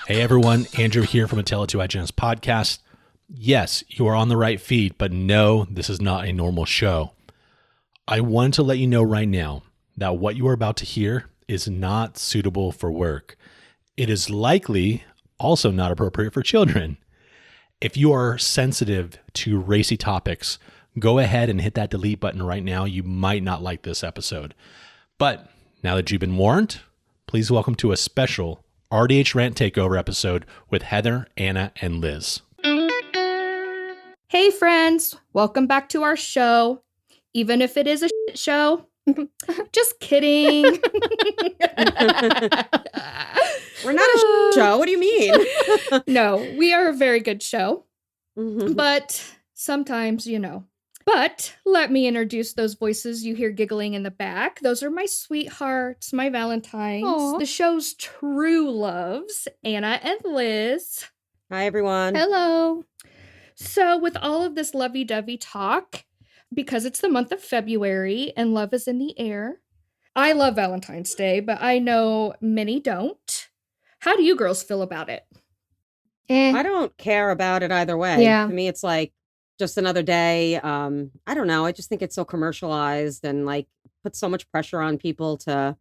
Hey everyone, Andrew here from a Tale of Two IGN's podcast. Yes, you are on the right feed, but no, this is not a normal show. I wanted to let you know right now that what you are about to hear is not suitable for work. It is likely also not appropriate for children. If you are sensitive to racy topics, go ahead and hit that delete button right now. You might not like this episode. But now that you've been warned, please welcome to a special RDH Rant Takeover episode with Heather, Anna, and Liz. Hey friends, welcome back to our show. Even if it is a shit show. Just kidding. We're not a show. What do you mean? No, we are a very good show. But sometimes, But let me introduce those voices you hear giggling in the back. Those are my sweethearts, my Valentines, Aww. the show's true loves, Anna and Liz. Hi, everyone. Hello. So with all of this lovey-dovey talk, because it's the month of February and love is in the air, I love Valentine's Day, but I know many don't. How do you girls feel about it? I don't care about it either way. Yeah. To me, it's like just another day. I don't know. I just think it's so commercialized and like puts so much pressure on people to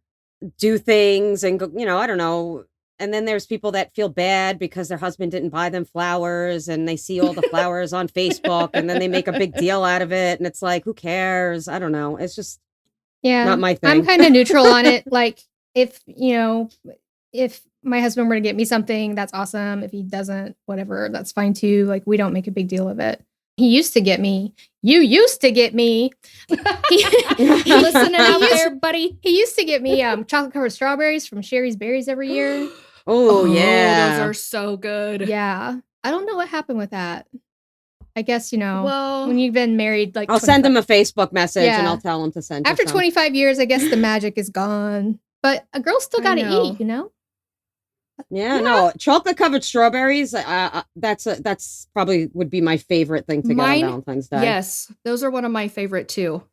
do things and go, I don't know. And then there's people that feel bad because their husband didn't buy them flowers and they see all the flowers on Facebook and then they make a big deal out of it. And it's like, who cares? I don't know. It's just not my thing. I'm kind of neutral on it. Like if my husband were to get me something, that's awesome. If he doesn't, whatever, that's fine too. Like we don't make a big deal of it. He used to get me. You used to get me. Listening out there, buddy. He used to get me chocolate covered strawberries from Sherry's Berries every year. Oh, yeah. Those are so good. Yeah. I don't know what happened with that. I guess, Well, when you've been married, like I'll send him a Facebook message and Yeah. I'll tell him to send you after some. 25 years, I guess the magic is gone. But a girl still I got to know. eat, Yeah, no, chocolate covered strawberries. That's probably would be my favorite thing to get Mine- on Valentine's Day. yes, those are one of my favorite too.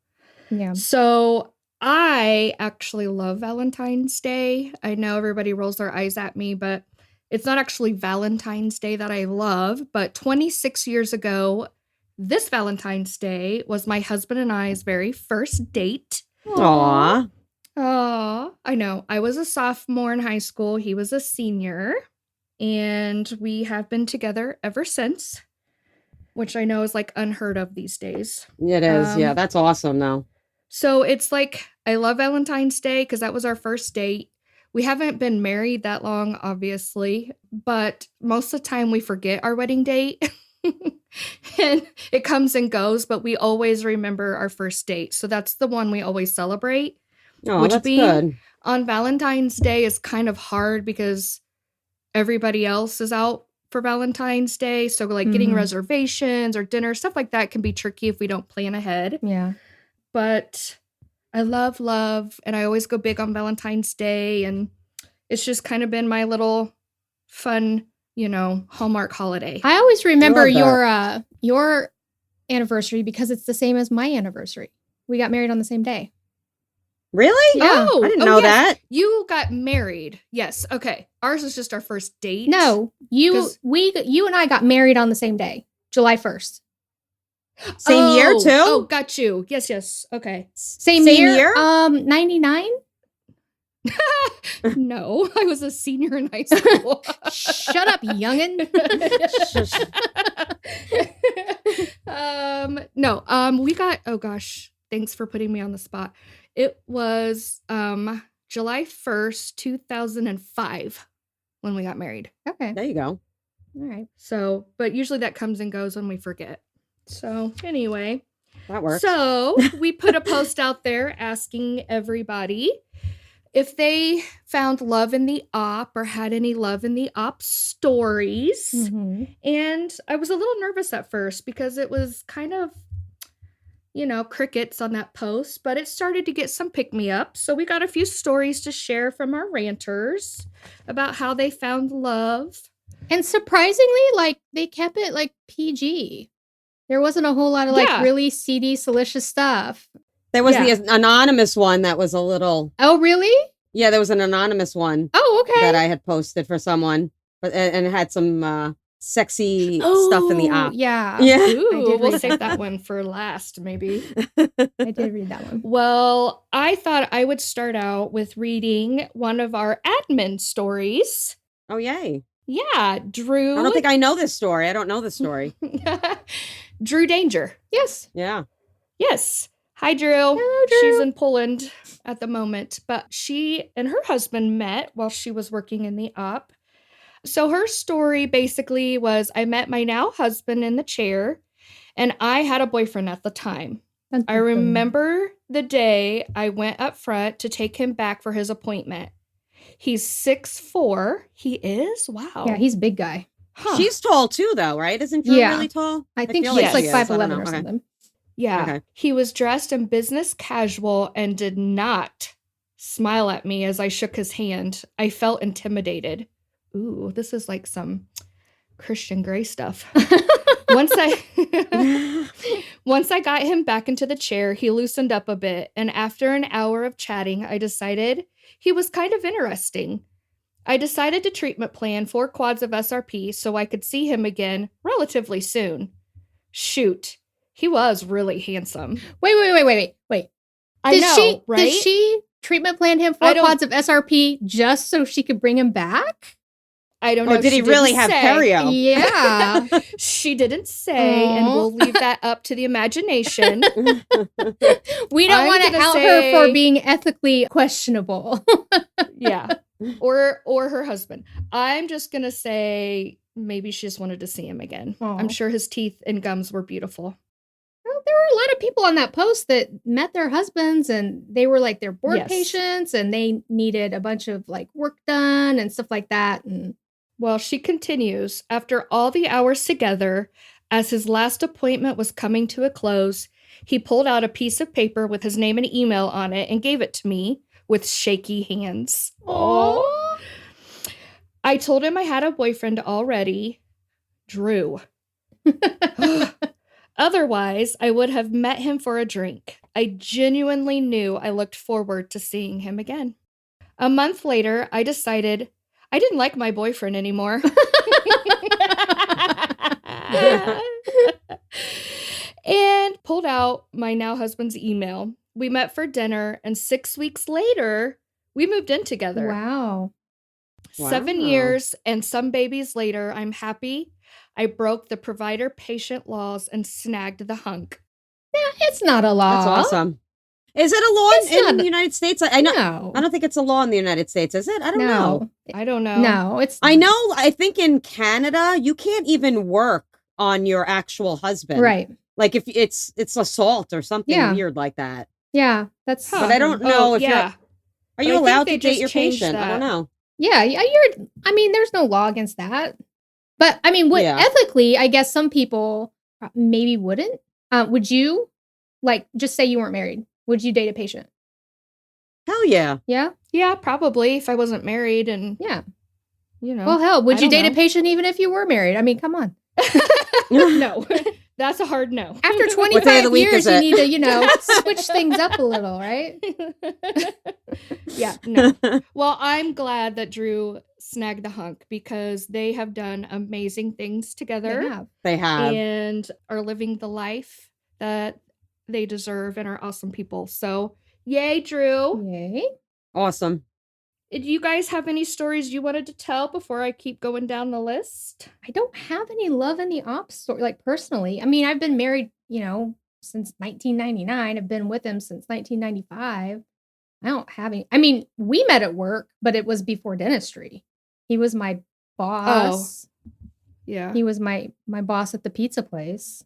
Yeah. So I actually love Valentine's Day. I know everybody rolls their eyes at me, but it's not actually Valentine's Day that I love. But 26 years ago, this Valentine's Day was my husband and I's very first date. Aw. Oh, I know. I was a sophomore in high school. He was a senior. And we have been together ever since, which I know is like unheard of these days. It is. Yeah, that's awesome though. So it's like, I love Valentine's Day because that was our first date. We haven't been married that long, obviously, but most of the time we forget our wedding date. And it comes and goes, but we always remember our first date. So that's the one we always celebrate. Oh, Which that's being good. on Valentine's Day is kind of hard because everybody else is out for Valentine's Day. So like getting Mhm. reservations or dinner, stuff like that can be tricky if we don't plan ahead. Yeah. But I love love, and I always go big on Valentine's Day, and it's just kind of been my little fun, Hallmark holiday. I always remember Love your anniversary because it's the same as my anniversary. We got married on the same day. Really? Yeah. I didn't know yes. that. You got married. Yes. Okay. Ours is just our first date. No, you 'Cause- and I got married on the same day, July 1st. Same year too? Oh, got you. Yes. Okay. Same year? year? 99? No, I was a senior in high school. Shut up, youngin'. No, we got, oh gosh, thanks for putting me on the spot. It was July 1st, 2005 when we got married. Okay. There you go. All right. So, but usually that comes and goes when we forget. So anyway, That works. so we put a post out there asking everybody if they found love in the op or had any love in the op stories. Mhm. And I was a little nervous at first because it was kind of, crickets on that post, but it started to get some pick-me-up. So we got a few stories to share from our ranters about how they found love. And surprisingly, like, they kept it, like, PG. There wasn't a whole lot of, like, Yeah. really seedy, salacious stuff. There was Yeah. the anonymous one that was a little. Oh, really? Yeah, there was an anonymous one Oh, okay. that I had posted for someone. but and it had some sexy stuff in the app. Yeah. Yeah. Ooh, we'll read save that. that one for last, maybe. I did read that one. Well, I thought I would start out with reading one of our admin stories. Oh, yay. Yeah, Drew. I don't think I know this story. I don't know this story. Drew Danger. Yes. Yeah. Yes. Hi, Drew. Hello, Drew. She's in Poland at the moment, but she and her husband met while she was working in the op. So her story basically was I met my now husband in the chair, and I had a boyfriend at the time. I remember the day I went up front to take him back for his appointment. He's 6'4". He is? Wow. Yeah, he's a big guy. Huh. She's tall too, though, right? Isn't Drew Yeah. really tall? I think feel she's like like she is. I 5'11" don't know. or Okay. something. Yeah. Okay. He was dressed in business casual and did not smile at me as I shook his hand. I felt intimidated. Ooh, this is like some Christian Grey stuff. Once I got him back into the chair, he loosened up a bit, and after an hour of chatting, I decided he was kind of interesting. I decided to treatment plan 4 quads of SRP so I could see him again relatively soon. Shoot, he was really handsome. Wait. I know, right? Did she treatment plan him 4 quads of SRP just so she could bring him back? I don't know. Or did he really have perio? Yeah. She didn't say, and we'll leave that up to the imagination. We don't I'm want to gonna out say- her for being ethically questionable. Yeah. Or her husband. I'm just going to say maybe she just wanted to see him again. Aw. I'm sure his teeth and gums were beautiful. Well, there were a lot of people on that post that met their husbands and they were like their board Yes. patients and they needed a bunch of like work done and stuff like that. And Well, she continues. After all the hours together, as his last appointment was coming to a close, he pulled out a piece of paper with his name and email on it and gave it to me with shaky hands. Aw. I told him I had a boyfriend already, Drew. Otherwise, I would have met him for a drink. I genuinely knew I looked forward to seeing him again. A month later, I decided I didn't like my boyfriend anymore. And pulled out my now husband's email. We met for dinner, and 6 weeks later, we moved in together. Wow. 7 Wow. years and some babies later, I'm happy I broke the provider-patient laws and snagged the hunk. Yeah, it's not a law. That's awesome. Is it a law It's in not- the United States? I know. No. I don't think it's a law in the United States, is it? I don't know. I don't know. No, it's I know. I think in Canada, you can't even work on your actual husband. right. Like if it's assault or something Yeah. weird like that. Yeah, that's Huh. But I don't know if yeah. you're. Are But you I think allowed they to date just your changed patient? I don't that. know. Yeah, I mean, there's no law against that. But I mean, Yeah. ethically, I guess some people maybe wouldn't. Would you, like, just say you weren't married? Would you date a patient? Hell yeah. Yeah? Yeah, probably if I wasn't married and, Yeah. you know. Well, hell, would I you don't date a know. patient even if you were married? I mean, come on. No, that's a hard no. After What day of 25 the week years, is you it? need to, switch things up a little, right? Yeah, no. Well, I'm glad that Drew snagged the hunk because they have done amazing things together They have. They have. and are living the life that they deserve and are awesome people. So, yay, Drew. Yay. Awesome. Do you guys have any stories you wanted to tell before I keep going down the list? I don't have any love in the ops story, like personally. I mean, I've been married, since 1999. I've been with him since 1995. I don't have any. I mean, we met at work, but it was before dentistry. He was my boss. Yeah. He was my boss at the pizza place.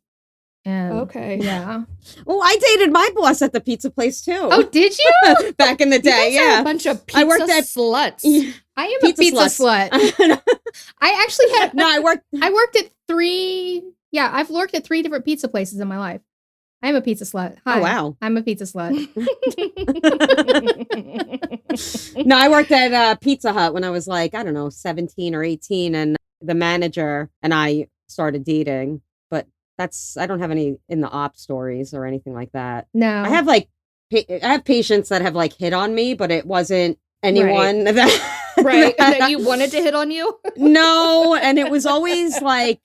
And Okay. yeah. Oh, I dated my boss at the pizza place too. Oh, did you? Back in the You day, guys are yeah. a bunch of pizza I worked at- sluts. I am Pizza a pizza sluts. slut. I actually had No, I worked. at 3. Yeah, I've worked at 3 different pizza places in my life. I'm a pizza slut. Hi. Oh wow. I'm a pizza slut. No, I worked at Pizza Hut when I was like, I don't know, 17 or 18, and the manager and I started dating. But I don't have any in the op stories or anything like that. No. I have patients that have like hit on me, but it wasn't anyone that Right. That you wanted to hit on you? No, and it was always like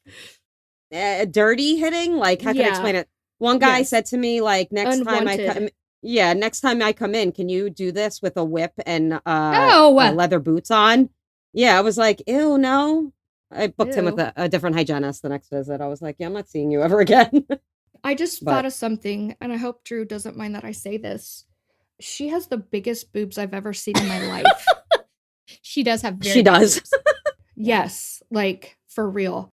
dirty hitting. Like, how can I explain it? One guy said to me, like, next time I come in, can you do this with a whip and leather boots on? Yeah, I was like, ew, no. I booked him with a different hygienist the next visit. I was like, yeah, I'm not seeing you ever again. I just thought of something, and I hope Drew doesn't mind that I say this. She has the biggest boobs I've ever seen in my life. She does have very She does. boobs. Yes, like, for real.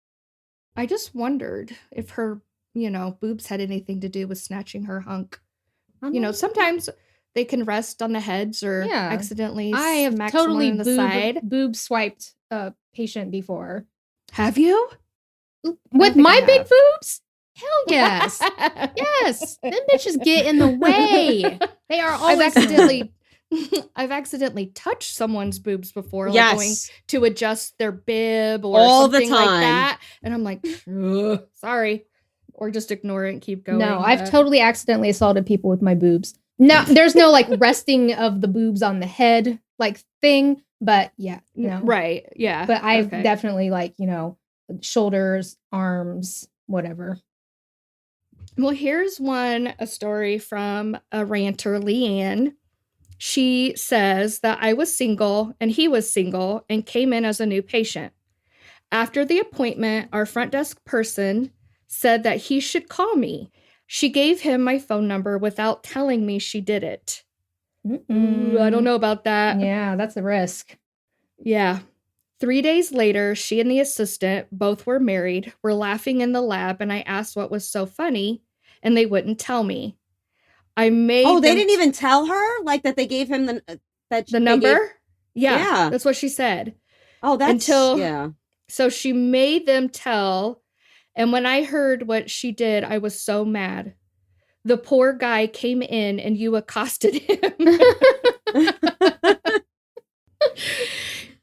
I just wondered if her, boobs had anything to do with snatching her hunk. Sometimes they can rest on the heads or accidentally I have smack totally someone in the side. boob swiped a patient before. Have you? With my big boobs? Hell yes. Yes. Them bitches get in the way. They are always I've accidentally touched someone's boobs before, like Yes. going to adjust their bib or All the something like time. that. And I'm like, "Ugh, sorry. Or just ignore it and keep going. No, I've totally accidentally assaulted people with my boobs. No, there's no like resting of the boobs on the head like thing, but yeah, Right. Yeah. But I've definitely like, shoulders, arms, whatever. Well, here's a story from a ranter, Leanne. She says that I was single and he was single and came in as a new patient. After the appointment, our front desk person said that he should call me. She gave him my phone number without telling me she did it. Ooh, I don't know about that. Yeah, that's a risk. Yeah. 3 days later, she and the assistant, both were married, were laughing in the lab, and I asked what was so funny, and they wouldn't tell me. I made they didn't even tell her? Like that they gave him the number? Yeah, that's what she said. Oh, that's... So she made them tell, and when I heard what she did, I was so mad. The poor guy came in and you accosted him.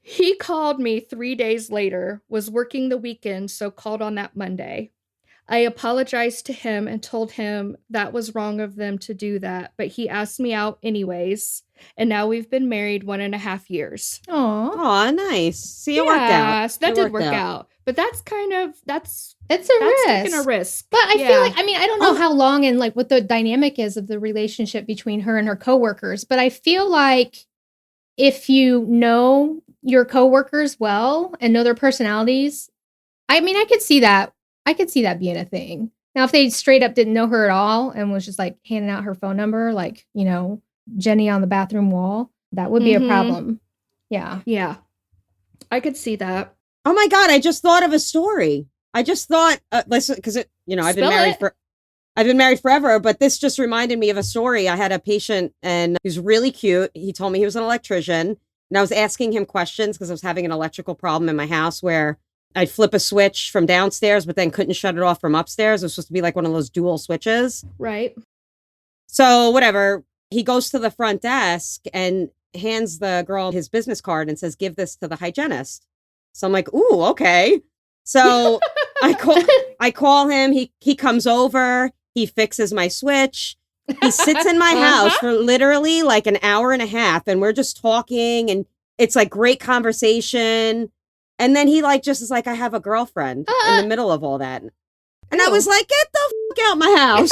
He called me 3 days later, was working the weekend, so called on that Monday. I apologized to him and told him that was wrong of them to do that, but he asked me out anyways, and now we've been married 1.5 years. Aw, nice. See, it worked out. So that did work out. But that's it's a risk. Taking a risk. But I feel like, I don't know how long and like what the dynamic is of the relationship between her and her coworkers, but I feel like if you know your coworkers well and know their personalities, I could see that. I could see that being a thing. Now, if they straight up didn't know her at all and was just like handing out her phone number, like, Jenny on the bathroom wall, that would be a problem. Yeah. Yeah. I could see that. Oh my God, I just thought of a story. I just thought, listen, because I've been married forever, but this just reminded me of a story. I had a patient and he was really cute. He told me he was an electrician and I was asking him questions because I was having an electrical problem in my house where I'd flip a switch from downstairs, but then couldn't shut it off from upstairs. It was supposed to be like one of those dual switches. Right. So whatever, he goes to the front desk and hands the girl his business card and says, give this to the hygienist. So I'm like, ooh, okay. So I call him. He comes over. He fixes my switch. He sits in my house for literally like an hour and a half. And we're just talking and it's like great conversation. And then he like just is like, I have a girlfriend in the middle of all that. And I was like, get the fuck out my house.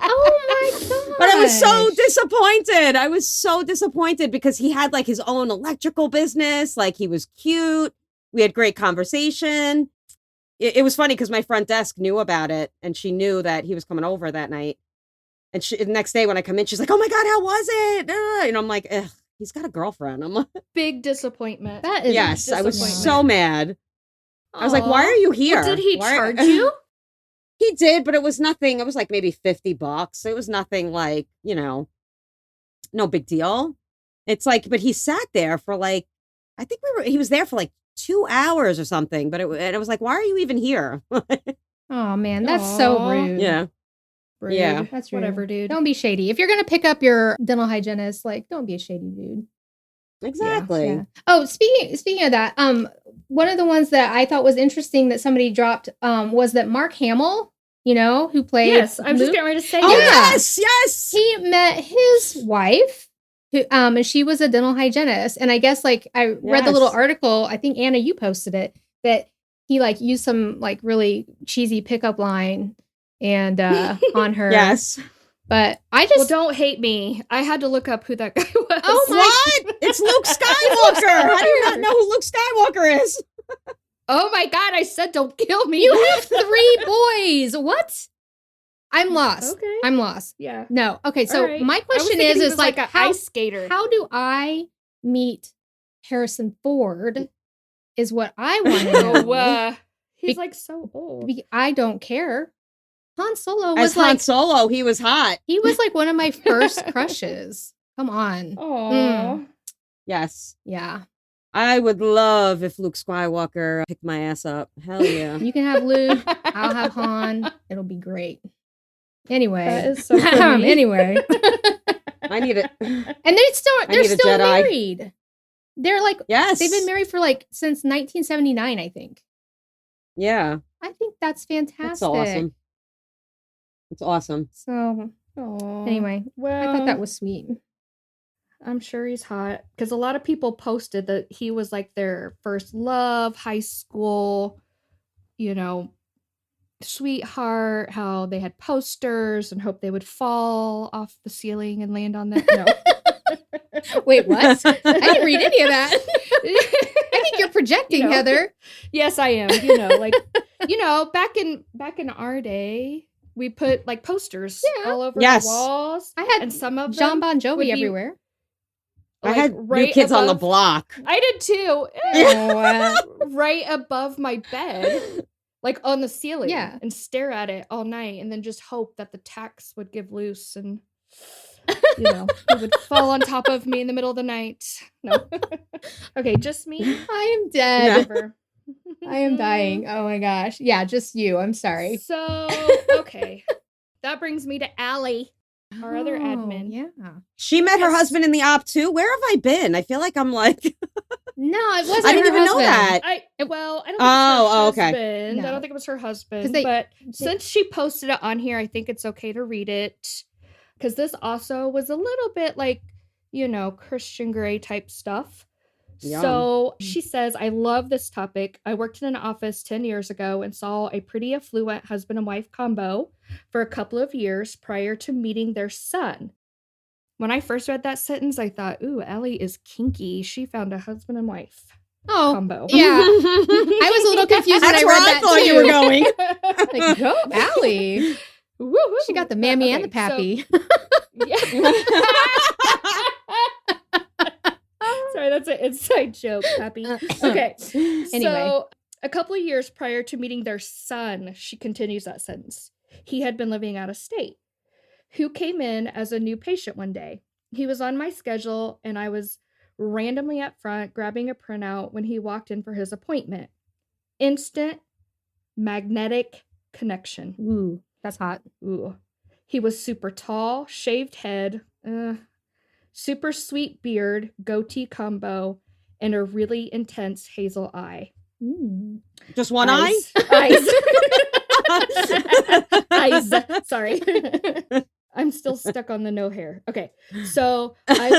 Oh my God. But I was so disappointed. I was so disappointed because he had like his own electrical business. Like he was cute. We had great conversation. It was funny because my front desk knew about it and she knew that he was coming over that night. And the next day when I come in, she's like, oh my God, how was it? And I'm like, ugh, he's got a girlfriend. I'm like, big disappointment. That is yes, I was so mad. I was like, why are you here? Well, did he charge you? He did, but it was nothing. It was like maybe $50. It was nothing like, no big deal. It's like, but he sat there for like, I think he was there for like 2 hours or something. But it was like, why are you even here? Oh man, that's so rude. Yeah. Rude. Yeah. That's rude. Whatever, dude. Don't be shady. If you're going to pick up your dental hygienist, like, don't be a shady dude. Exactly. Yeah. Oh, speaking of that, one of the ones that I thought was interesting that somebody dropped was that Mark Hamill, who played Yes, I'm just getting ready to say Oh, that. yes. He met his wife, and she was a dental hygienist. And I guess like I read the little Yes. article, I think Anna, you posted it, that he like used some like really cheesy pickup line and on her. Yes. But I Well, just don't hate me. I had to look up who that guy was. Oh my What? It's Luke Skywalker. How do you not know who Luke Skywalker is? Oh my God, I said don't kill me. you have 3 boys. What? I'm lost. Okay. I'm lost. Yeah. No. Okay, so All right. my I was question thinking he is was like a how ice skater. how do I meet Harrison Ford is what I want to know. Oh, he's Be- like so old. I don't care. Han Solo As was like Han Solo, he was hot. he was like one of my first crushes. Come on. Oh. Yes. Yeah. I would love if Luke Skywalker picked my ass up. Hell yeah. You can have Luke. I'll have Han. It'll be great. Anyway. That is so funny. Anyway. I need it. And they're need a still Jedi. married. They're like Yes. they've been married for like since 1979, I think. Yeah. I think that's fantastic. That's awesome. It's awesome. So Oh. anyway, Well, I thought that was sweet. I'm sure he's hot because a lot of people posted that he was like their first love, high school, sweetheart, how they had posters and hoped they would fall off the ceiling and land on them. No. Wait, what? I didn't read any of that. I think you're projecting, Heather. Yes, I am. Back in our day, we put like posters all over the walls. I had and some of John them Bon Jovi would be, everywhere. I had New Kids on the Block. I did too. Oh, Right above my bed, like on the ceiling. Yeah. And stare at it all night and then just hope that the tacks would give loose and it would fall on top of me in the middle of the night. No. Okay, just me. I am dead. Whatever. I am dying. Oh my gosh. Yeah, just you. I'm sorry. So, okay. That brings me to Allie, our other admin. Yeah. She met her husband in the op too. Where have I been? I feel like I'm like No, it wasn't. I didn't her even know husband. that. I don't think it was her okay. husband. No. I don't think it was her husband. They- But since she posted it on here, I think it's okay to read it. Because this also was a little bit like, Christian Grey type stuff. Yum. So she says, I love this topic. I worked in an office 10 years ago and saw a pretty affluent husband and wife combo for a couple of years prior to meeting their son. When I first read that sentence, I thought, ooh, Ellie is kinky. She found a husband and wife combo. Yeah. I was a little confused when I That's read where I that thought too. you were going. Like, go, Allie. Woo-hoo. She got the mammy and the Okay, so- pappy. Yeah. Sorry, that's an inside joke, Pappy. Okay. Anyway. So, a couple of years prior to meeting their son, she continues that sentence. He had been living out of state. Who came in as a new patient one day. He was on my schedule, and I was randomly up front grabbing a printout when he walked in for his appointment. Instant magnetic connection. Ooh, that's hot. Ooh. He was super tall, shaved head, super sweet beard, goatee combo, and a really intense hazel eye. Mm. Just one eye? Eyes. Eyes. Sorry. I'm still stuck on the no hair. Okay. So I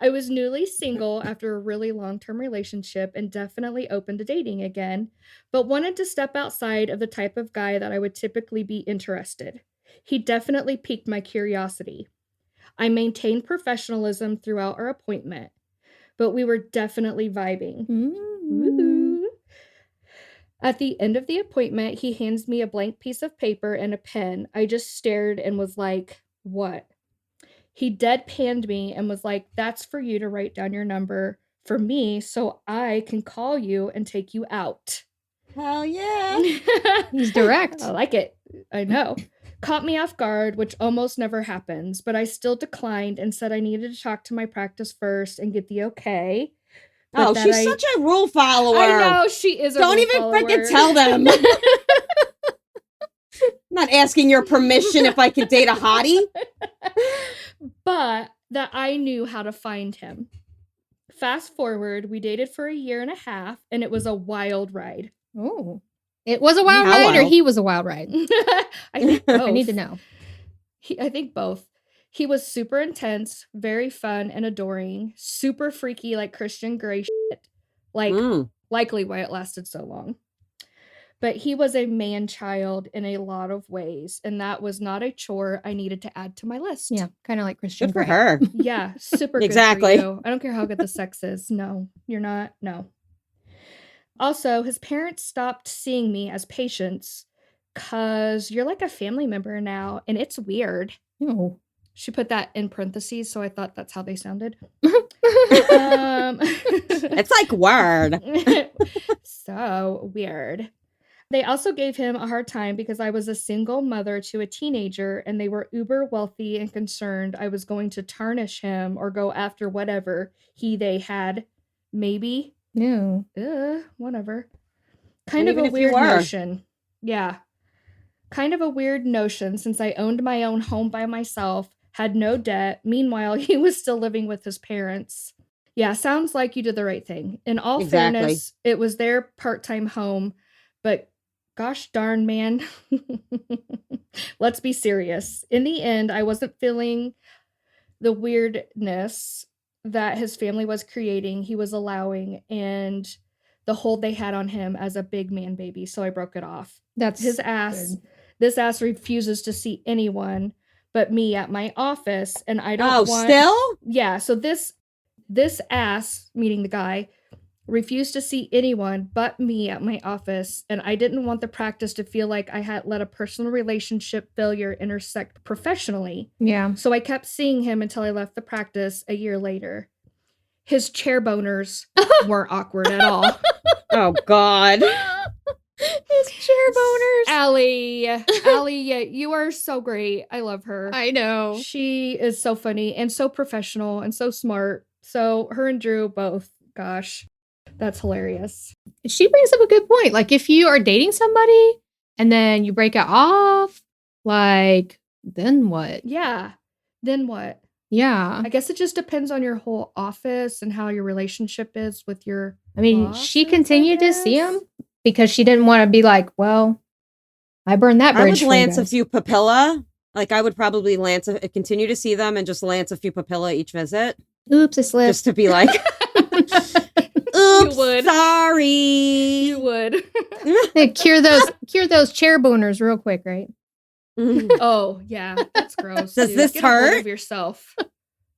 was newly single after a really long-term relationship and definitely open to dating again, but wanted to step outside of the type of guy that I would typically be interested. He definitely piqued my curiosity. I maintained professionalism throughout our appointment, but we were definitely vibing. Woo-hoo. At the end of the appointment, he hands me a blank piece of paper and a pen. I just stared and was like, what? He deadpanned me and was like, that's for you to write down your number for me so I can call you and take you out. Hell yeah. He's direct. I like it. I know. Caught me off guard, which almost never happens, but I still declined and said I needed to talk to my practice first and get the okay. But Oh, that she's such a rule follower. I know, she is a Don't rule even follower. freaking tell them. Not asking your permission if I could date a hottie. But that I knew how to find him. Fast forward, we dated for a year and a half, and it was a wild ride. Oh. It was a wild How ride or wild? he was a wild ride? I think both. I need to know. I think both. He was super intense, very fun and adoring, super freaky like Christian Grey shit. Like, likely why it lasted so long. But he was a man-child in a lot of ways, and that was not a chore I needed to add to my list. Yeah, kind of like Christian Good for Grey. her. Yeah, super Exactly. good for you. I don't care how good the sex is. No, you're not. No. Also, his parents stopped seeing me as patients because you're like a family member now, and it's weird. Oh. She put that in parentheses, so I thought that's how they sounded. It's like word. So weird. They also gave him a hard time because I was a single mother to a teenager, and they were uber wealthy and concerned I was going to tarnish him or go after whatever they had. Maybe. No. Whatever. Kind Even of a if you weird were. notion. Yeah. Kind of a weird notion since I owned my own home by myself, had no debt. Meanwhile, he was still living with his parents. Yeah, sounds like you did the right thing. In all Exactly. fairness, it was their part-time home, but gosh darn, man. Let's be serious. In the end, I wasn't feeling the weirdness that his family was creating, he was allowing, and the hold they had on him as a big man baby, so I broke it off. That's His ass. good. This ass refuses to see anyone but me at my office, and I don't want... Still? Yeah, so this ass, meaning the guy, refused to see anyone but me at my office, and I didn't want the practice to feel like I had let a personal relationship failure intersect professionally. Yeah. So I kept seeing him until I left the practice a year later. His chair boners weren't awkward at all. Oh, God. His chair boners. Allie, you are so great. I love her. I know. She is so funny and so professional and so smart. So her and Drew both, gosh, that's hilarious. She brings up a good point. Like, if you are dating somebody and then you break it off, like, then what? Yeah. Then what? Yeah. I guess it just depends on your whole office and how your relationship is with your I mean, bosses, she continued I to see guess. him because she didn't want to be like, well, I burned that I bridge. would for you lance a guys. few papilla. Like, I would probably continue to see them and just lance a few papilla each visit. Oops, I slipped. Just to be like, oops, would. sorry. You would. Hey, cure those chair boners real quick, right? Oh, yeah. That's gross. Does dude. this Get a hold hurt? of yourself.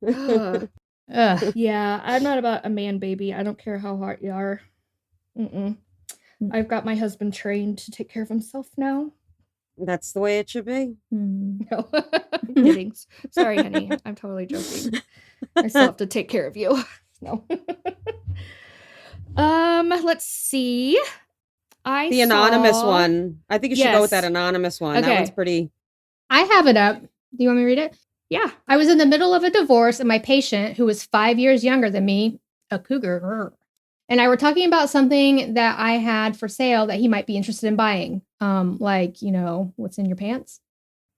Ugh. Ugh. Yeah, I'm not about a man baby. I don't care how hot you are. Mm-mm. I've got my husband trained to take care of himself now. That's the way it should be. No, I'm kidding. Sorry, honey. I'm totally joking. I still have to take care of you. No. Let's see. The anonymous one. I think you should go with that Yes. anonymous one. Okay. That one's pretty. I have it up. Do you want me to read it? Yeah. I was in the middle of a divorce, and my patient, who was 5 years younger than me, a cougar, and I were talking about something that I had for sale that he might be interested in buying. Like, what's in your pants?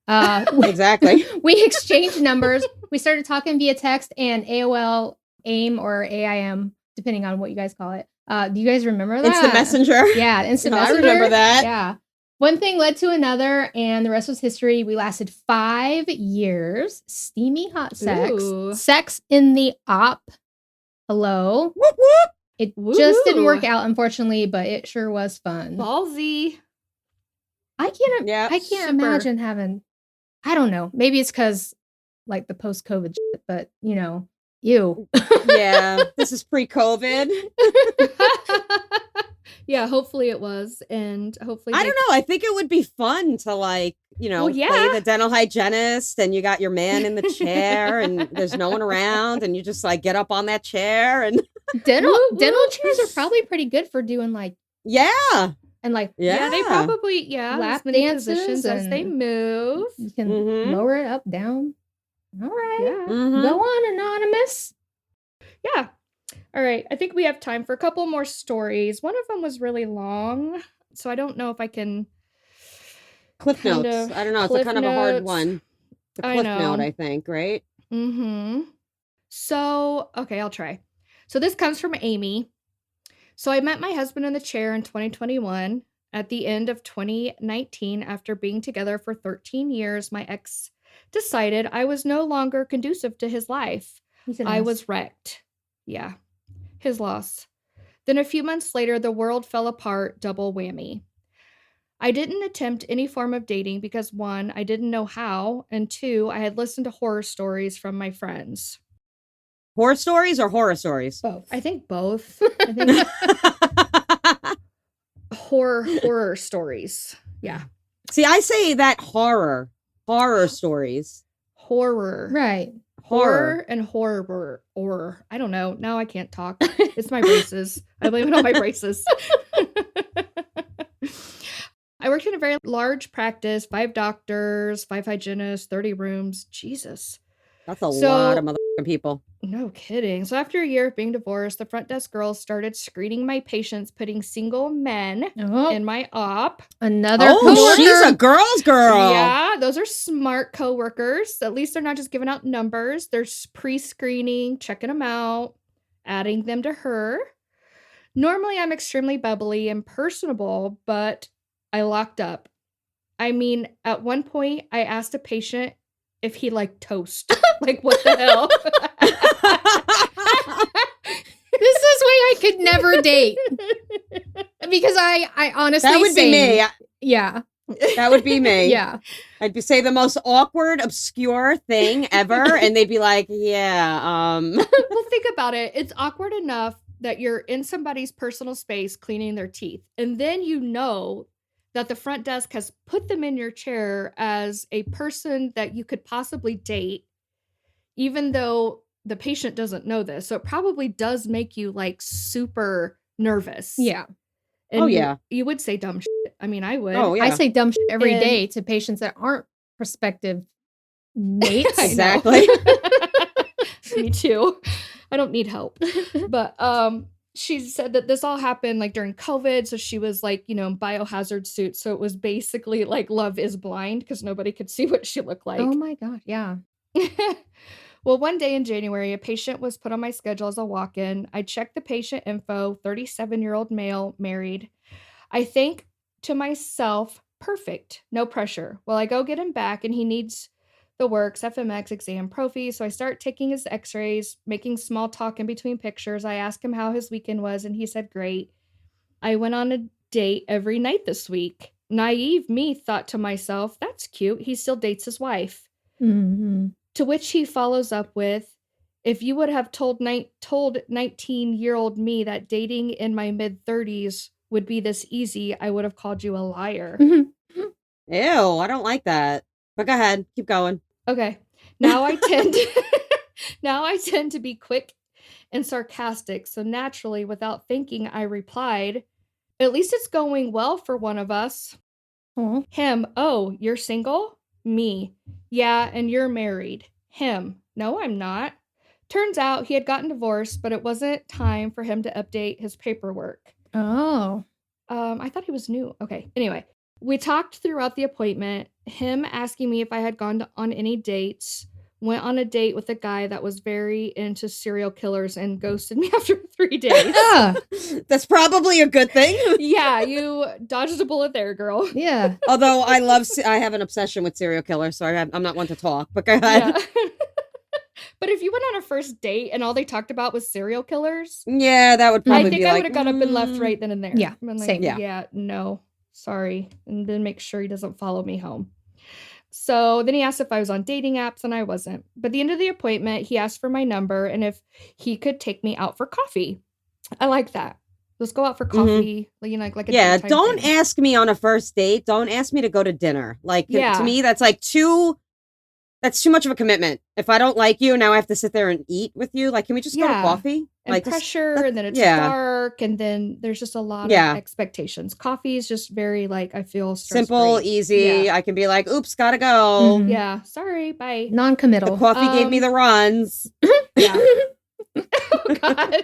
Exactly. We exchanged numbers. We started talking via text and AOL, AIM, or AIM, depending on what you guys call it. Do you guys remember that? Instant Messenger. Yeah, instant I messenger. remember that. Yeah. One thing led to another, and the rest was history. We lasted 5 years. Steamy hot sex. Ooh. Sex in the op. Hello. Whoop, whoop. It just didn't Woo. work out, unfortunately, but it sure was fun. Ballsy. I can't Yeah. Super. Imagine having, I don't know. Maybe it's because like the post-COVID shit, but ew. Yeah. This is pre-COVID. Yeah, hopefully it was. And hopefully I don't know. I think it would be fun to Well, yeah. play the dental hygienist and you got your man in the chair and there's no one around and you just like get up on that chair and Dental Woo, woo. dental chairs are probably pretty good for doing like, yeah. and like Yeah. they probably, Lap as many dances positions as they and- move. you can Mhm. lower it up, down. All right. Yeah. Mhm. Go on, Anonymous. Yeah. All right. I think we have time for a couple more stories. One of them was really long, so I don't know if I can. Cliff Kind notes. of I don't know. It's Cliff kind of a hard notes. one. The I cliff know. note, I think, right? Mm-hmm. So, okay, I'll try. So this comes from Amy. So I met my husband in the chair in 2021. At the end of 2019, after being together for 13 years, my ex decided I was no longer conducive to his life. I was wrecked. Yeah, his loss. Then a few months later, the world fell apart, double whammy. I didn't attempt any form of dating because 1, I didn't know how, and 2, I had listened to horror stories from my friends. Horror stories or horror stories? both. I think both. I think horror stories. Yeah. See, I say that horror stories. Horror. Right. Horror and horror. Or I don't know. Now I can't talk. It's my braces. I blame it on my braces. I worked in a very large practice, 5 doctors, 5 hygienists, 30 rooms. Jesus. That's a lot of motherfucking people. No kidding. So after a year of being divorced, the front desk girls started screening my patients, putting single men in my op. Another Oh, she's a girl's girl. Yeah, those are smart coworkers. At least they're not just giving out numbers. They're pre-screening, checking them out, adding them to her. Normally, I'm extremely bubbly and personable, but I locked up. I mean, at one point, I asked a patient if he liked toast. Like, what the hell? This is why I could never date. Because I honestly That would be me. Yeah. That would be me. Yeah. I'd say the most awkward, obscure thing ever, and they'd be like, yeah, Well, think about it. It's awkward enough that you're in somebody's personal space cleaning their teeth, and then you know that the front desk has put them in your chair as a person that you could possibly date, even though the patient doesn't know this. So it probably does make you like super nervous. Yeah. And yeah. You would say dumb shit. I mean, I would. Oh, yeah. I say dumb shit every And- day to patients that aren't prospective mates. I know. Exactly. Me too. I don't need help. But she said that this all happened like during COVID. So she was like, in biohazard suit. So it was basically like Love is Blind because nobody could see what she looked like. Oh my God. Yeah. Well, one day in January, a patient was put on my schedule as a walk-in. I checked the patient info, 37-year-old male, married. I think to myself, perfect, no pressure. Well, I go get him back and he needs the works, FMX, exam, prophy. So I start taking his x-rays, making small talk in between pictures. I asked him how his weekend was and he said, great. I went on a date every night this week. Naive me thought to myself, that's cute. He still dates his wife. Mm-hmm. To which he follows up with, if you would have told 19-year-old me that dating in my mid-30s would be this easy, I would have called you a liar. Ew, I don't like that. But go ahead, keep going. Okay. Now I tend to be quick and sarcastic. So naturally, without thinking, I replied, at least it's going well for one of us. Oh. Him, oh, you're single? Me, yeah, and you're married. Him, no, I'm not. Turns out he had gotten divorced, but it wasn't time for him to update his paperwork. Oh. I thought he was new. Okay, anyway. We talked throughout the appointment, him asking me if I had gone on any dates, went on a date with a guy that was very into serial killers and ghosted me after 3 days. That's probably a good thing. Yeah, you dodged a bullet there, girl. Yeah. Although I have an obsession with serial killers, so I'm not one to talk, but go ahead. Yeah. But if you went on a first date and all they talked about was serial killers, Yeah, that would probably I think be I like, would have got up and left right then and there. Yeah, Been like, same. Yeah, no, sorry. And then make sure he doesn't follow me home. So then he asked if I was on dating apps, and I wasn't. But at the end of the appointment, he asked for my number and if he could take me out for coffee. I like that. Let's go out for coffee. Like a yeah, daytime don't thing. ask me on a first date. Don't ask me to go to dinner. Like, Yeah. to me, that's like that's too much of a commitment. If I don't like you, now I have to sit there and eat with you. Like, can we just go to Yeah. coffee? And Like, pressure, and then it's yeah. dark, and then there's just a lot Yeah. of expectations. Coffee is just very I feel simple, stress-free. easy. Yeah. I can be like, oops, gotta go. Mhm. Yeah, sorry, bye. The Non-committal. coffee gave me the runs. Yeah. Oh God,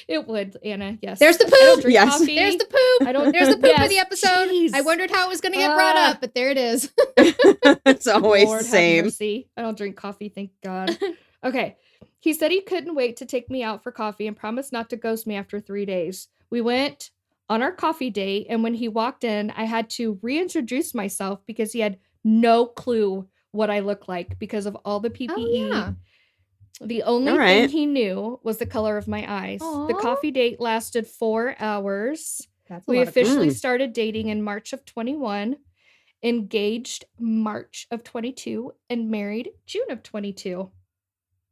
it would, Anna. Yes. There's the I don't poop. drink Yes. coffee. There's the poop. I don't. There's the poop of the Yes, episode. jeez. I wondered how it was going to get brought up, but there it is. It's always Lord the have same. mercy. I don't drink coffee, thank God. Okay. He said he couldn't wait to take me out for coffee and promised not to ghost me after 3 days. We went on our coffee date, and when he walked in, I had to reintroduce myself because he had no clue what I look like because of all the PPE. Oh, yeah. The only All thing right. he knew was the color of my eyes. The Aw. coffee date lasted 4 hours. That's a We lot of officially Mm. started dating in March of 21, engaged March of 22, and married June of 22.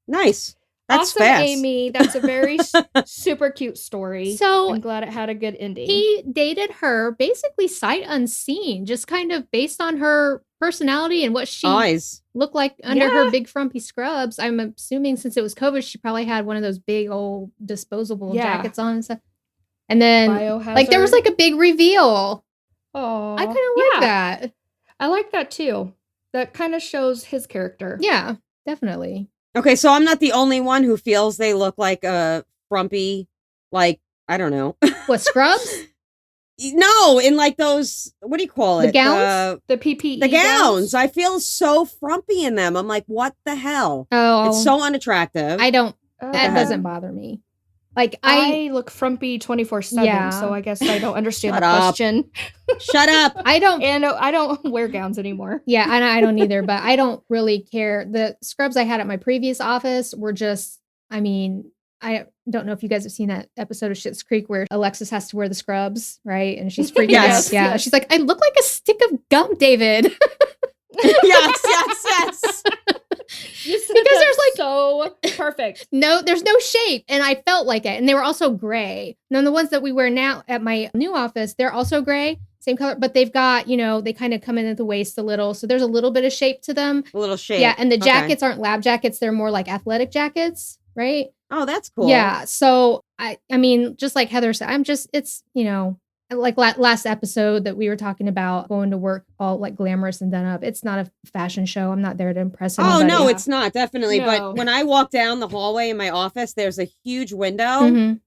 Nice. That's Awesome, fast. Amy. That's a very super cute story. So I'm glad it had a good ending. he dated her basically sight unseen, just kind of based on her personality and what she Eyes. looked like under her Yeah. big frumpy scrubs. I'm assuming since it was COVID, she probably had one of those big old disposable Yeah. jackets on and stuff. And then Biohazard. like there was like a big reveal. Oh, I kind of like that. I like that too. That kind of shows his character. Yeah, definitely. Okay, so I'm not the only one who feels they look like a frumpy, like, I don't know. What, scrubs? No, in like those, what do you call it? The gowns? The PPE The gowns. I feel so frumpy in them. I'm like, what the hell? Oh, It's so unattractive. I don't. Oh. That doesn't bother me. Like I I look frumpy 24/7, Yeah. so I guess I don't understand Shut the up. question. Shut up. don't. And I don't wear gowns anymore. Yeah, and I don't either, but I don't really care. The scrubs I had at my previous office were just, I mean, I don't know if you guys have seen that episode of Schitt's Creek where Alexis has to wear the scrubs, right? And she's freaking Yes. out. Yeah. Yes. She's like, I look like a stick of gum, David. Yes. You said Because that there's, like- so perfect. No, there's no shape. And I felt like it. And they were also gray. And then the ones that we wear now at my new office, they're also gray, same color, but they've got, they kind of come in at the waist a little. So there's a little bit of shape to them. A little shade. Yeah. And the Okay. jackets aren't lab jackets. They're more like athletic jackets, right? Oh, that's cool. Yeah. So I mean, just like Heather said, it's, like last episode that we were talking about going to work all like glamorous and done up. It's not a fashion show. I'm not there to impress Oh, anybody. no, Yeah. it's not. Definitely. No. But when I walk down the hallway in my office, there's a huge window, Mhm.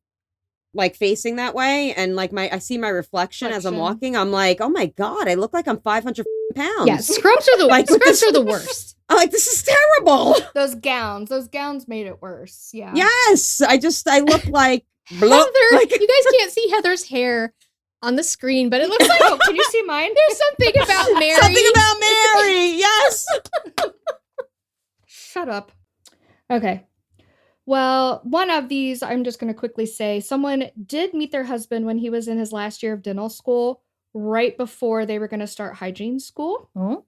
like facing that way. And like I see my reflection as I'm Reflection. walking. I'm like, oh my God, I look like I'm 500 pounds. Yeah. Scrubs are the Like with scrubs this- are the worst. I'm like, this is terrible. Those gowns made it worse. Yeah. Yes. I look like Heather, like, you guys can't see Heather's hair on the screen, but it looks like Oh, can you see mine? there's something about Mary. something about Mary. Yes. Shut up. Okay. Well, one of these, I'm just going to quickly say, someone did meet their husband when he was in his last year of dental school, right before they were going to start hygiene school. Oh.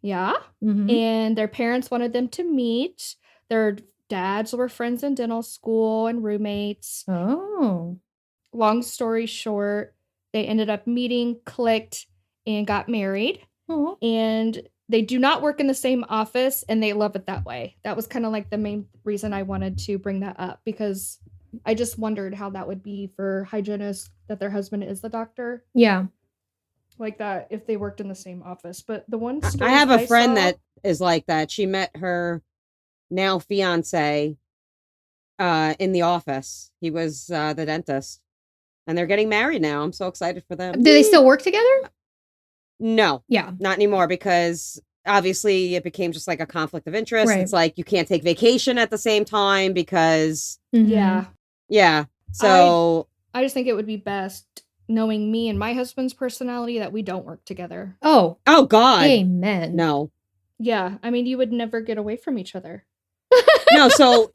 Yeah. Mhm. And their parents wanted them to meet. Their dads were friends in dental school and roommates. Oh. Long story short, they ended up meeting, clicked, and got married. Oh. And they do not work in the same office, and they love it that way. That was kind of like the main reason I wanted to bring that up, because I just wondered how that would be for hygienists that their husband is the doctor, Yeah. like that if they worked in the same office. But the one I story have a friend saw- that is like that. She met her now fiance in the office. He was the dentist. And they're getting married now. I'm so excited for them. Do they still work together? No, Yeah. not anymore, because obviously it became just like a conflict of interest. Right. It's like you can't take vacation at the same time because, Mhm. Yeah. yeah. So, I just think it would be best, knowing me and my husband's personality, that we don't work together. Oh, oh God. amen. No. Yeah. I mean, you would never get away from each other. No, so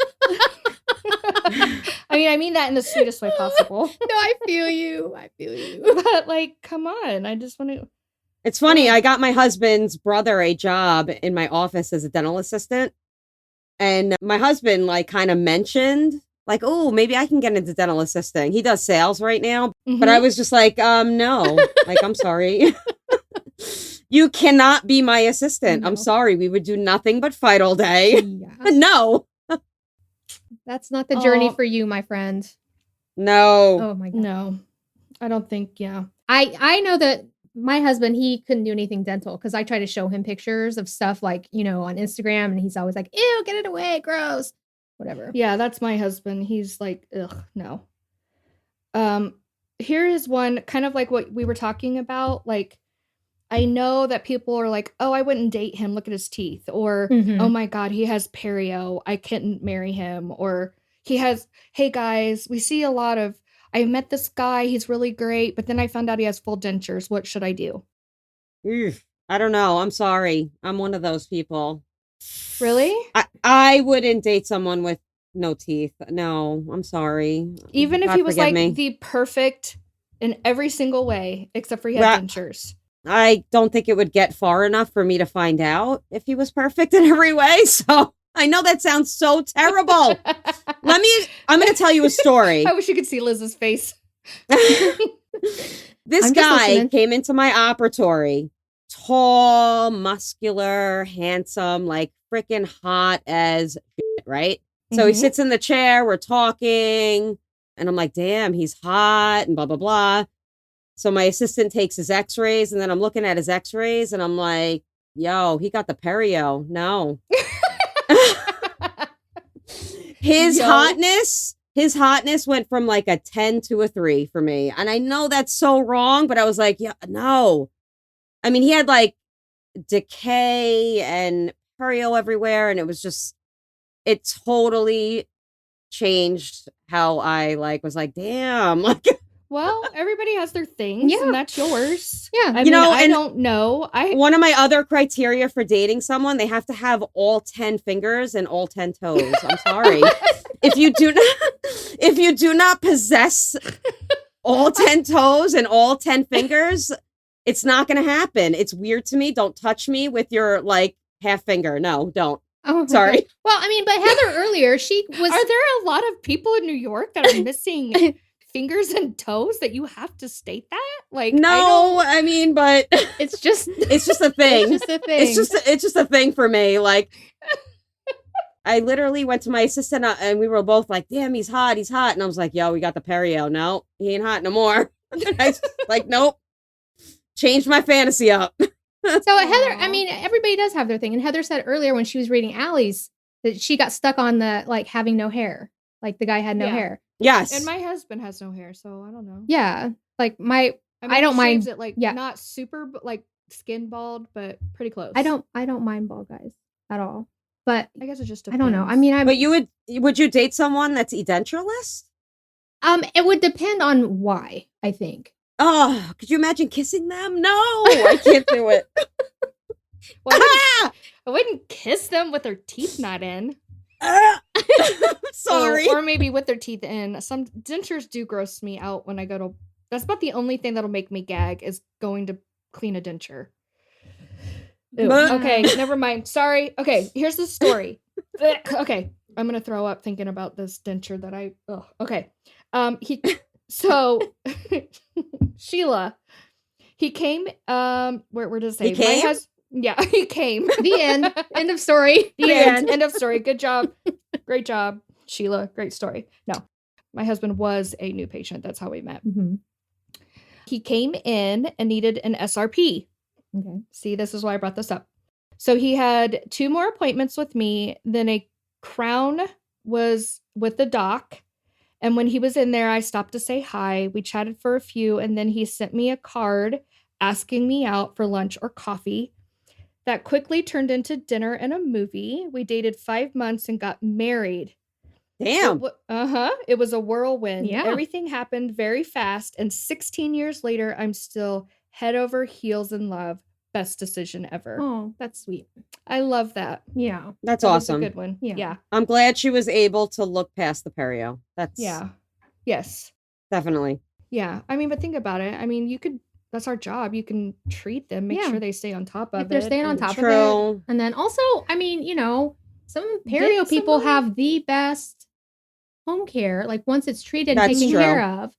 I mean that in the sweetest way possible. No, I feel you. I feel you. But like, come on. I just want to. it's funny. I got my husband's brother a job in my office as a dental assistant. And my husband like kind of mentioned like, oh, maybe I can get into dental assisting. He does sales right now. But I was just like, no, like, I'm sorry. You cannot be my assistant. No. I'm sorry. We would do nothing but fight all day. Yeah. No, That's not the journey Oh. for you, my friend. no. Oh my god. No, I don't think. Yeah. I know that my husband, he couldn't do anything dental because I try to show him pictures of stuff like, on Instagram, and he's always like, ew, get it away, gross. Whatever. Yeah, that's my husband. He's like, ugh, no. Here is one kind of like what we were talking about. Like, I know that people are like, oh, I wouldn't date him. Look at his teeth. Or, Mhm. oh my God, he has perio. I couldn't marry him. Or he has, hey guys, we see a lot of, I met this guy. He's really great. But then I found out he has full dentures. What should I do? Oof. I don't know. I'm sorry. I'm one of those people. Really? I wouldn't date someone with no teeth. No, I'm sorry. Even if God he was forgive like me. the perfect in every single way, except for he had dentures. I don't think it would get far enough for me to find out if he was perfect in every way. So I know that sounds so terrible. I'm going to tell you a story. I wish you could see Liz's face. This guy came into my operatory, tall, muscular, handsome, like freaking hot as shit, right? So he sits in the chair, we're talking, and I'm like, damn, he's hot and blah, blah, blah. So my assistant takes his x-rays, and then I'm looking at his x-rays, and I'm like, yo, he got the perio. No. His hotness went from like a 10 to a 3 for me. And I know that's so wrong, but I was like, yeah, no. I mean, he had like decay and perio everywhere, and it totally changed how I was like, damn. Well, everybody has their things, and that's yours. Yeah. I don't know. One of my other criteria for dating someone, they have to have all 10 fingers and all 10 toes. I'm sorry. If you do not possess all 10 toes and all 10 fingers, it's not going to happen. It's weird to me. Don't touch me with your half finger. No, don't. Oh, sorry. God. Well, I mean, but Heather earlier, she was. Are there a lot of people in New York that are missing fingers and toes that you have have that? No, I mean, but it's just a thing. It's just a thing. It's just a thing for me. I literally went to my assistant and we were both like, damn, he's hot. And I was like, yo, we got the perio. No, he ain't hot no more. I was like, nope. Changed my fantasy up. So Heather, I mean, everybody does have their thing. And Heather said earlier when she was reading Allie's that she got stuck on the having no hair. Like the guy had no hair. Yes. And my husband has no hair, so I don't know. Yeah. I don't he mind shaves it not super skin bald, but pretty close. I don't mind bald guys at all. But I guess it just depends. depends. I don't know. I mean, but would you date someone that's edentureless? It would depend on why, I think. Oh, could you imagine kissing them? No, I can't do it. Well, I wouldn't kiss them with their teeth not in. Sorry. Or maybe with their teeth in. Some dentures do gross me out when I go to. That's about the only thing that'll make me gag is going to clean a denture. Ew. Okay, never mind. Sorry. Okay, here's the story. Okay, I'm gonna throw up thinking about this denture that I. Okay. Sheila. He came. Where does it say? He came? Yeah, he came. The end. End of story. The end. End of story. Good job. Great job, Sheila. Great story. No, my husband was a new patient. That's how we met. Mm-hmm. He came in and needed an SRP. Okay. See, this is why I brought this up. So he had 2 more appointments with me. Then a crown was with the doc. And when he was in there, I stopped to say hi. We chatted for a few. And then he sent me a card asking me out for lunch or coffee. That quickly turned into dinner and a movie. We dated 5 months and got married. Damn. It was a whirlwind. Yeah. Everything happened very fast. And 16 years later, I'm still head over heels in love. Best decision ever. Oh, that's sweet. I love that. Yeah. That's That was awesome. a good one. Yeah. I'm glad she was able to look past the perio. That's Yes. definitely. Yeah. I mean, but think about it. I mean, that's our job. You can treat them, make sure they stay on top of it. If they're staying on top of it. And then also, I mean, some perio people have the best home care. Like once it's treated and taken care of.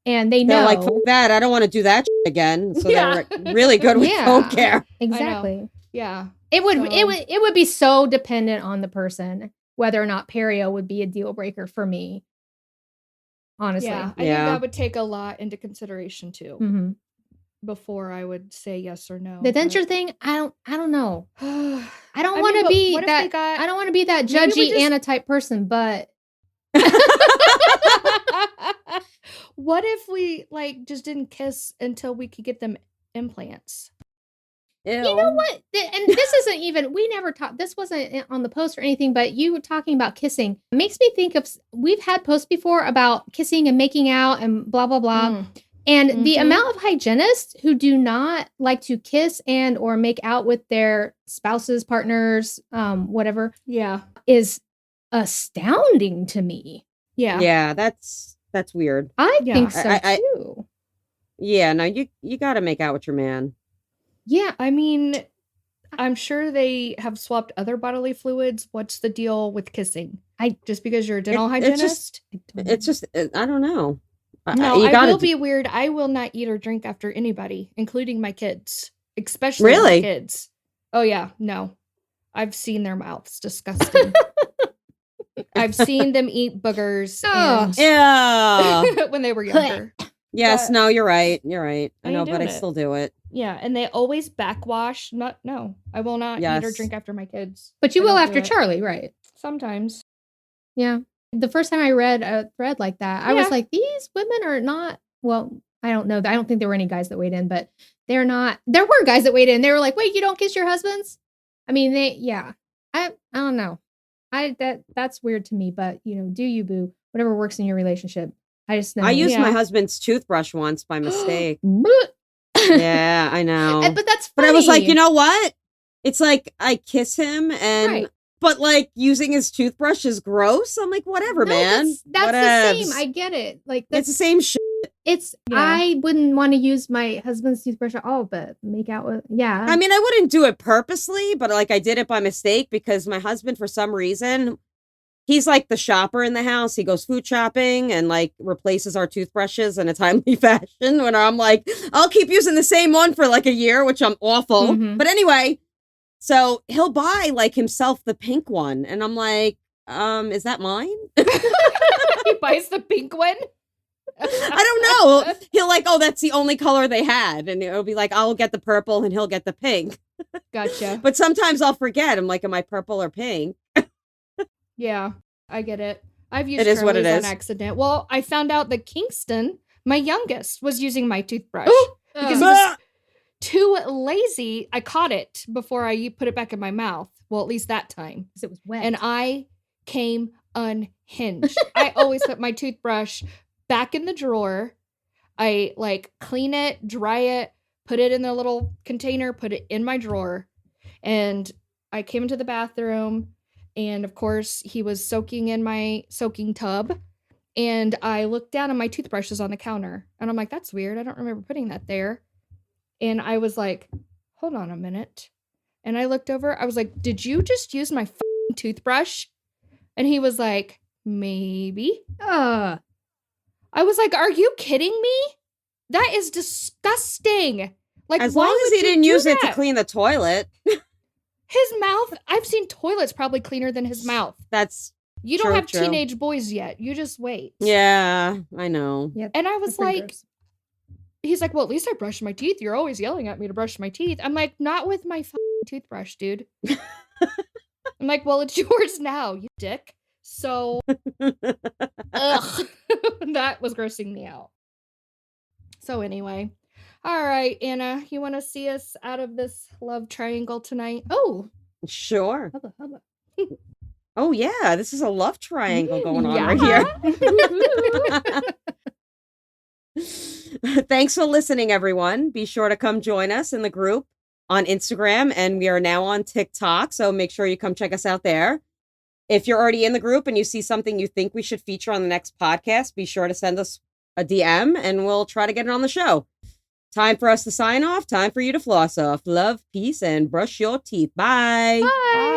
And they're like, fuck that. I don't want to do that again. So they're really good with home care. Exactly. Yeah. It would be so dependent on the person whether or not perio would be a deal breaker for me. Honestly. Yeah. I think that would take a lot into consideration too. Mm-hmm. Before I would say yes or no. The denture thing, I don't know. I don't want to be that. I don't want to be that judgy Anna type person, but what if we just didn't kiss until we could get them implants? Ew. You know what? And this isn't even. We never talked. This wasn't on the post or anything. But you were talking about kissing. It makes me think of. We've had posts before about kissing and making out and blah blah blah. And the amount of hygienists who do not like to kiss and or make out with their spouses, partners, whatever, is astounding to me. Yeah, that's weird. I think so too. Yeah, no, you got to make out with your man. Yeah, I mean, I'm sure they have swapped other bodily fluids. What's the deal with kissing? Just because you're a dental hygienist? It's just I don't know. No, I will be weird. I will not eat or drink after anybody, including my kids, especially my kids. Oh yeah, no. I've seen their mouths. Disgusting. I've seen them eat boogers when they were younger. Yes, no, you're right. You're right. I know, but I still do it. Yeah, and they always backwash. No, I will not eat or drink after my kids. But you will after Charlie, right? Sometimes. Yeah. The first time I read a thread like that, I was like, these women are not, well, I don't know. I don't think there were any guys that weighed in, but they're not, there were guys that weighed in. They were like, wait, you don't kiss your husbands? I mean, I don't know. That's weird to me, but do you, boo? Whatever works in your relationship. I just know. I used my husband's toothbrush once by mistake. Yeah, I know. But that's funny. But I was like, you know what? It's like I kiss him but like using his toothbrush is gross. I'm like, whatever, man. That's the same. I get it. Like it's the same shit. I wouldn't want to use my husband's toothbrush at all, but make out with I mean, I wouldn't do it purposely, but like I did it by mistake because my husband, for some reason, he's like the shopper in the house. He goes food shopping and like replaces our toothbrushes in a timely fashion. When I'm like, I'll keep using the same one for like a year, which I'm awful. Mm-hmm. But anyway. So he'll buy like himself the pink one. And I'm like, is that mine? He buys the pink one? I don't know. He'll like, oh, that's the only color they had. And it'll be like, I'll get the purple and he'll get the pink. Gotcha. But sometimes I'll forget. I'm like, am I purple or pink? Yeah, I get it. I've used Charlie's on accident. Well, I found out that Kingston, my youngest, was using my toothbrush. Because he was too lazy. I caught it before I put it back in my mouth. Well, at least that time. Because it was wet. And I came unhinged. I always put my toothbrush back in the drawer. I like clean it, dry it, put it in the little container, put it in my drawer. And I came into the bathroom. And of course, he was soaking in my soaking tub. And I looked down and my toothbrush is on the counter. And I'm like, that's weird. I don't remember putting that there. And I was like, hold on a minute. And I looked over. I was like, did you just use my toothbrush? And he was like, maybe. I was like, are you kidding me? That is disgusting. Like, as long as he didn't use it to clean the toilet. His mouth, I've seen toilets probably cleaner than his mouth. You don't have teenage boys yet. You just wait. Yeah, I know. Yep, and I was like, he's like, well, at least I brushed my teeth. You're always yelling at me to brush my teeth. I'm like, not with my toothbrush, dude. I'm like, well, it's yours now, you dick. So, ugh. That was grossing me out. So anyway, all right, Anna, you want to see us out of this love triangle tonight? Oh, sure. Hubba. Oh yeah, this is a love triangle going on right here. Thanks for listening, everyone. Be sure to come join us in the group on Instagram, and we are now on TikTok, so make sure you come check us out there. If you're already in the group and you see something you think we should feature on the next podcast, be sure to send us a DM and we'll try to get it on the show. Time for us to sign off. Time for you to floss off. Love, peace, and brush your teeth. Bye. Bye.